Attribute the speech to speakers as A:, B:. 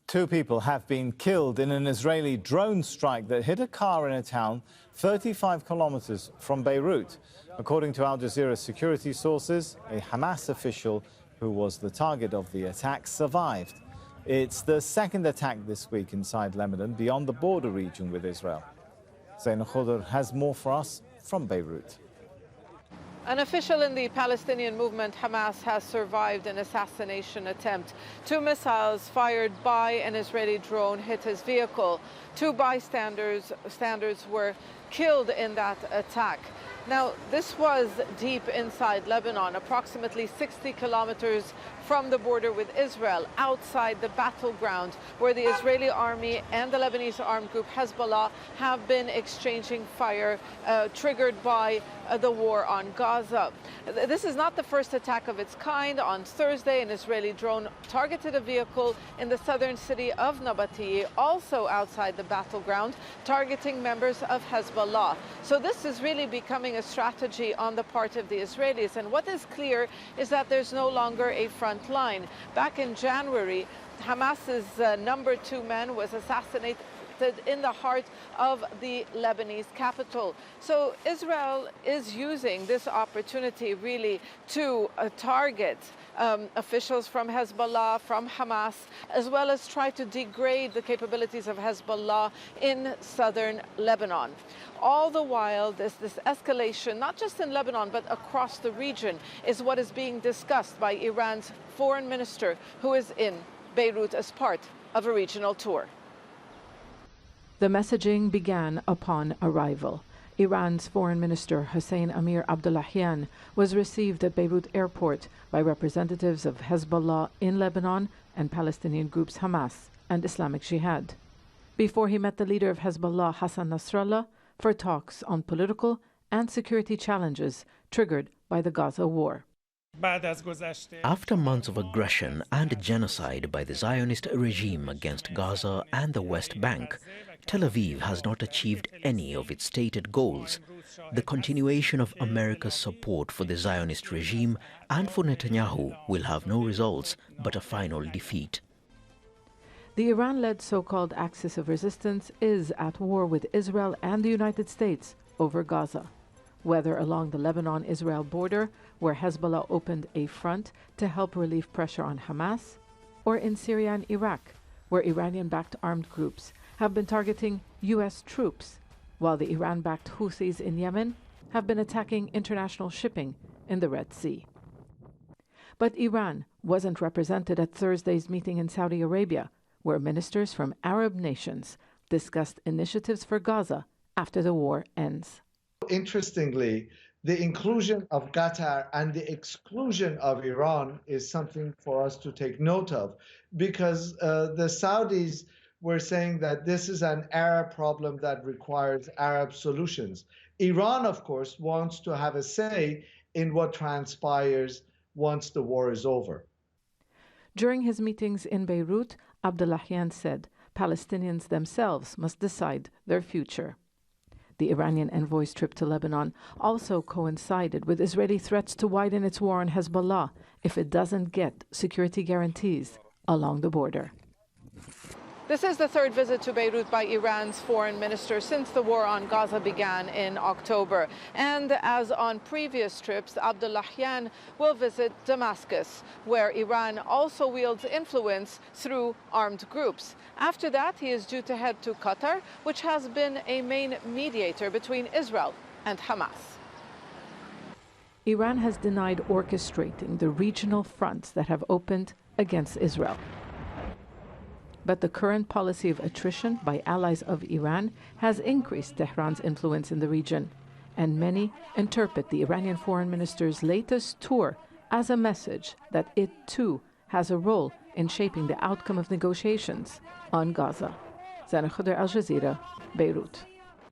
A: Two people have been killed in an Israeli drone strike that hit a car in a town 35 kilometers from Beirut. According to Al Jazeera security sources, a Hamas official who was the target of the attack survived. It's the second attack this week inside Lebanon, beyond the border region with Israel. Zeina Khodr has more for us from Beirut.
B: An official in the Palestinian movement Hamas has survived an assassination attempt. Two missiles fired by an Israeli drone hit his vehicle. Two bystanders were killed in that attack. Now, this was deep inside Lebanon, approximately 60 kilometers from the border with Israel, outside the battleground where the Israeli army and the Lebanese armed group Hezbollah have been exchanging fire, triggered by the war on Gaza. This is not the first attack of its kind. On Thursday, an Israeli drone targeted a vehicle in the southern city of Nabatieh, also outside the battleground, targeting members of Hezbollah. So this is really becoming a strategy on the part of the Israelis. And what is clear is that there's no longer a front line. Back in January, Hamas's number 2 man was assassinated in the heart of the Lebanese capital. So Israel is using this opportunity really to target officials from Hezbollah, from Hamas, as well as try to degrade the capabilities of Hezbollah in southern Lebanon. All the while, this escalation, not just in Lebanon, but across the region, is what is being discussed by Iran's foreign minister, who is in Beirut as part of a regional tour.
C: The messaging began upon arrival. Iran's foreign minister Hossein Amir Abdullahian was received at Beirut airport by representatives of Hezbollah in Lebanon and Palestinian groups Hamas and Islamic Jihad, before he met the leader of Hezbollah, Hassan Nasrallah, for talks on political and security challenges triggered by the Gaza war.
D: After months of aggression and genocide by the Zionist regime against Gaza and the West Bank, Tel Aviv has not achieved any of its stated goals. The continuation of America's support for the Zionist regime and for Netanyahu will have no results but a final defeat.
C: The Iran-led so-called Axis of Resistance is at war with Israel and the United States over Gaza, whether along the Lebanon-Israel border, where Hezbollah opened a front to help relieve pressure on Hamas, or in Syria and Iraq, where Iranian-backed armed groups have been targeting U.S. troops, while the Iran-backed Houthis in Yemen have been attacking international shipping in the Red Sea. But Iran wasn't represented at Thursday's meeting in Saudi Arabia, where ministers from Arab nations discussed initiatives for Gaza after the war ends.
E: Interestingly, the inclusion of Qatar and the exclusion of Iran is something for us to take note of, because the Saudis were saying that this is an Arab problem that requires Arab solutions. Iran, of course, wants to have a say in what transpires once the war is over.
C: During his meetings in Beirut, Abdullahian said Palestinians themselves must decide their future. The Iranian envoy's trip to Lebanon also coincided with Israeli threats to widen its war on Hezbollah if it doesn't get security guarantees along the border.
B: This is the third visit to Beirut by Iran's foreign minister since the war on Gaza began in October. And as on previous trips, Abdullahian will visit Damascus, where Iran also wields influence through armed groups. After that, he is due to head to Qatar, which has been a main mediator between Israel and Hamas.
C: Iran has denied orchestrating the regional fronts that have opened against Israel. But the current policy of attrition by allies of Iran has increased Tehran's influence in the region, and many interpret the Iranian foreign minister's latest tour as a message that it too has a role in shaping the outcome of negotiations on Gaza. Zeina Khodr, Al Jazeera, Beirut.